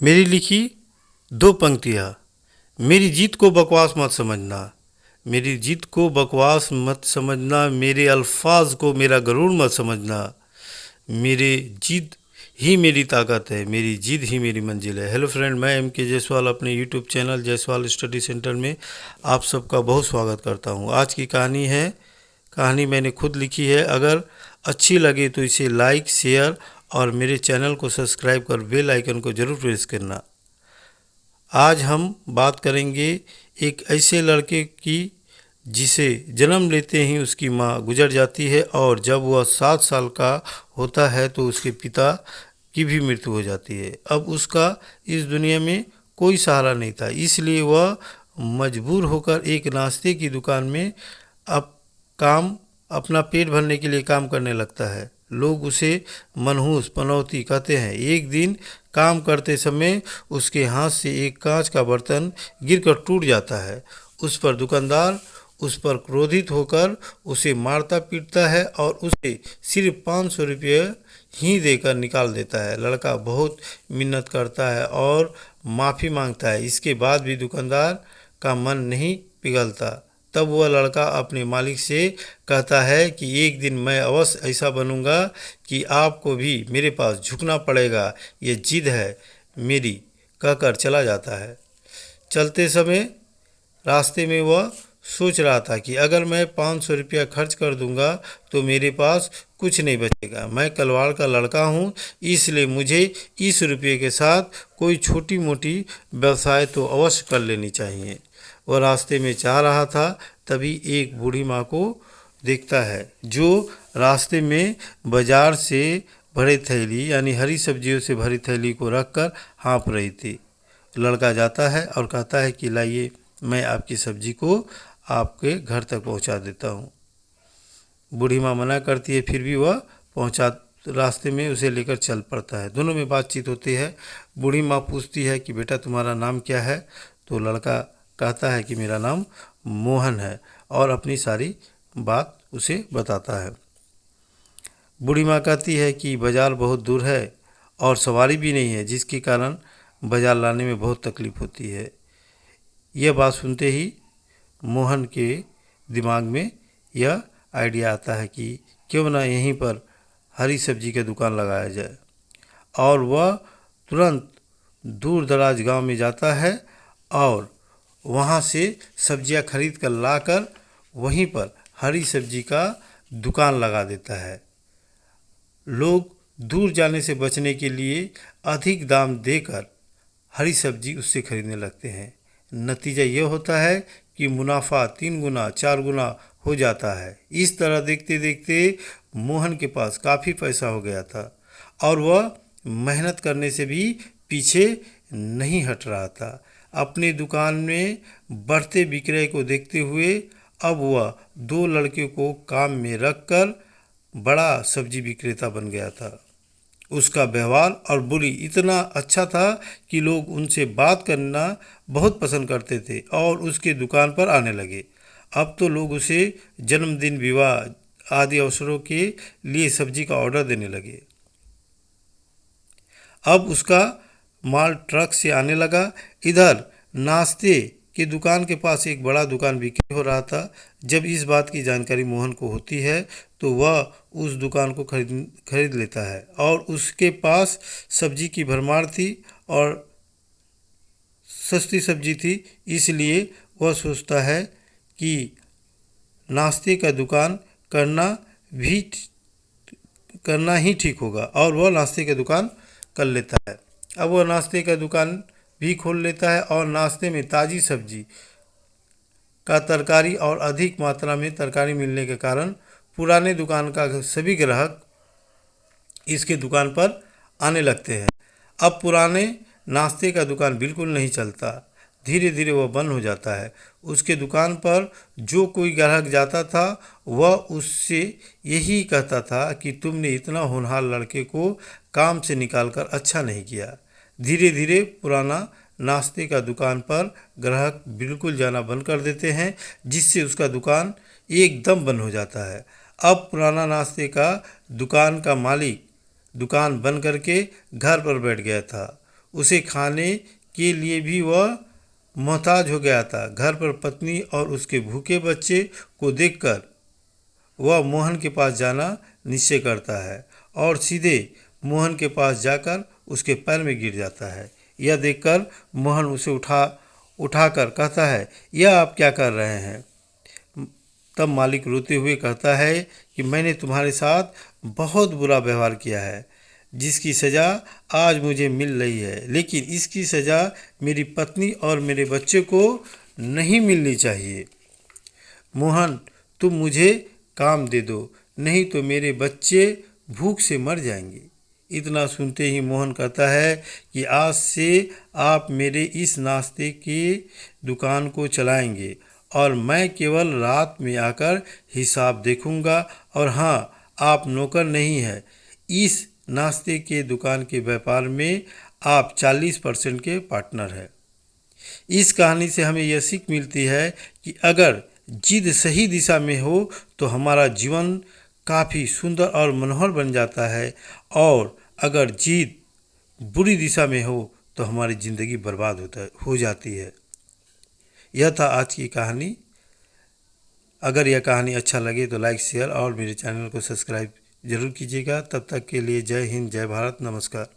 मेरी लिखी दो पंक्तियाँ। मेरी जीत को बकवास मत समझना, मेरी जीत को बकवास मत समझना, मेरे अल्फाज को मेरा गरूर मत समझना। मेरी जिद ही मेरी ताकत है, मेरी जिद ही मेरी मंजिल है। हेलो फ्रेंड, मैं एम के जायसवाल अपने YouTube channel Jaiswal study centre में आप सबका बहुत स्वागत करता हूँ। आज की कहानी मैंने खुद लिखी है। अगर अच्छी लगे तो इसे लाइक, शेयर और मेरे चैनल को सब्सक्राइब कर बेल आइकन को ज़रूर प्रेस करना। आज हम बात करेंगे एक ऐसे लड़के की जिसे जन्म लेते ही उसकी माँ गुजर जाती है और जब वह 7 साल का होता है तो उसके पिता की भी मृत्यु हो जाती है। अब उसका इस दुनिया में कोई सहारा नहीं था, इसलिए वह मजबूर होकर एक नाश्ते की दुकान में अब अपना पेट भरने के लिए काम करने लगता है। लोग उसे मनहूस पनौती कहते हैं। एक दिन काम करते समय उसके हाथ से एक कांच का बर्तन गिरकर टूट जाता है। उस पर दुकानदार उस पर क्रोधित होकर उसे मारता पीटता है और उसे सिर्फ 500 रुपये ही देकर निकाल देता है। लड़का बहुत मिन्नत करता है और माफ़ी मांगता है, इसके बाद भी दुकानदार का मन नहीं पिघलता। तब वह लड़का अपने मालिक से कहता है कि एक दिन मैं अवश्य ऐसा बनूंगा कि आपको भी मेरे पास झुकना पड़ेगा, ये जिद है मेरी, कहकर चला जाता है। चलते समय रास्ते में वह सोच रहा था कि अगर मैं 500 रुपया खर्च कर दूंगा तो मेरे पास कुछ नहीं बचेगा। मैं कलवाड़ का लड़का हूँ, इसलिए मुझे इस रुपये के साथ कोई छोटी मोटी व्यवसाय तो अवश्य कर लेनी चाहिए। वह रास्ते में जा रहा था, तभी एक बूढ़ी माँ को देखता है जो रास्ते में बाजार से भरी थैली यानी हरी सब्जियों से भरी थैली को रखकर हाँफ रही थी। लड़का जाता है और कहता है कि लाइए, मैं आपकी सब्जी को आपके घर तक पहुंचा देता हूं। बूढ़ी माँ मना करती है, फिर भी वह रास्ते में उसे लेकर चल पड़ता है। दोनों में बातचीत होती है। बूढ़ी माँ पूछती है कि बेटा तुम्हारा नाम क्या है? तो लड़का कहता है कि मेरा नाम मोहन है और अपनी सारी बात उसे बताता है। बूढ़ी माँ कहती है कि बाज़ार बहुत दूर है और सवारी भी नहीं है, जिसके कारण बाज़ार लाने में बहुत तकलीफ़ होती है। यह बात सुनते ही मोहन के दिमाग में यह आइडिया आता है कि क्यों ना यहीं पर हरी सब्जी की दुकान लगाया जाए, और वह तुरंत दूर दराज गांव में जाता है और वहां से सब्जियां खरीद कर लाकर वहीं पर हरी सब्जी का दुकान लगा देता है। लोग दूर जाने से बचने के लिए अधिक दाम देकर हरी सब्जी उससे खरीदने लगते हैं। नतीजा यह होता है कि मुनाफा 3 गुना 4 गुना हो जाता है। इस तरह देखते देखते मोहन के पास काफ़ी पैसा हो गया था और वह मेहनत करने से भी पीछे नहीं हट रहा था। अपनी दुकान में बढ़ते विक्रय को देखते हुए अब वह 2 लड़के को काम में रखकर बड़ा सब्जी विक्रेता बन गया था। उसका व्यवहार और बोली इतना अच्छा था कि लोग उनसे बात करना बहुत पसंद करते थे और उसकी दुकान पर आने लगे। अब तो लोग उसे जन्मदिन, विवाह आदि अवसरों के लिए सब्जी का ऑर्डर देने लगे। अब उसका माल ट्रक से आने लगा। इधर नाश्ते की दुकान के पास एक बड़ा दुकान बिक्री हो रहा था। जब इस बात की जानकारी मोहन को होती है तो वह उस दुकान को खरीद लेता है और उसके पास सब्जी की भरमार थी और सस्ती सब्जी थी, इसलिए वह सोचता है कि नाश्ते का दुकान करना ही ठीक होगा और वह नाश्ते की दुकान कर लेता है। अब वह नाश्ते का दुकान भी खोल लेता है और नाश्ते में ताज़ी सब्जी का तरकारी और अधिक मात्रा में तरकारी मिलने के कारण पुराने दुकान का सभी ग्राहक इसके दुकान पर आने लगते हैं। अब पुराने नाश्ते का दुकान बिल्कुल नहीं चलता, धीरे धीरे वह बंद हो जाता है। उसके दुकान पर जो कोई ग्राहक जाता था वह उससे यही कहता था कि तुमने इतना होनहार लड़के को काम से निकालकर अच्छा नहीं किया। धीरे धीरे पुराना नाश्ते का दुकान पर ग्राहक बिल्कुल जाना बंद कर देते हैं, जिससे उसका दुकान एकदम बंद हो जाता है। अब पुराना नाश्ते का दुकान का मालिक दुकान बंद करके घर पर बैठ गया था। उसे खाने के लिए भी वह मोहताज हो गया था। घर पर पत्नी और उसके भूखे बच्चे को देखकर वह मोहन के पास जाना निश्चय करता है और सीधे मोहन के पास जाकर उसके पैर में गिर जाता है। यह देखकर मोहन उसे उठाकर कहता है, यह आप क्या कर रहे हैं? तब मालिक रोते हुए कहता है कि मैंने तुम्हारे साथ बहुत बुरा व्यवहार किया है, जिसकी सज़ा आज मुझे मिल रही है, लेकिन इसकी सज़ा मेरी पत्नी और मेरे बच्चे को नहीं मिलनी चाहिए। मोहन, तुम मुझे काम दे दो, नहीं तो मेरे बच्चे भूख से मर जाएंगे। इतना सुनते ही मोहन कहता है कि आज से आप मेरे इस नाश्ते की दुकान को चलाएंगे और मैं केवल रात में आकर हिसाब देखूंगा। और हाँ, आप नौकर नहीं हैं, इस नाश्ते के दुकान के व्यापार में आप 40% के पार्टनर हैं। इस कहानी से हमें यह सीख मिलती है कि अगर जिद सही दिशा में हो तो हमारा जीवन काफ़ी सुंदर और मनोहर बन जाता है, और अगर जिद बुरी दिशा में हो तो हमारी ज़िंदगी बर्बाद हो जाती है। यह था आज की कहानी। अगर यह कहानी अच्छा लगे तो लाइक, शेयर और मेरे चैनल को सब्सक्राइब जरूर कीजिएगा। तब तक के लिए जय हिंद, जय भारत, नमस्कार।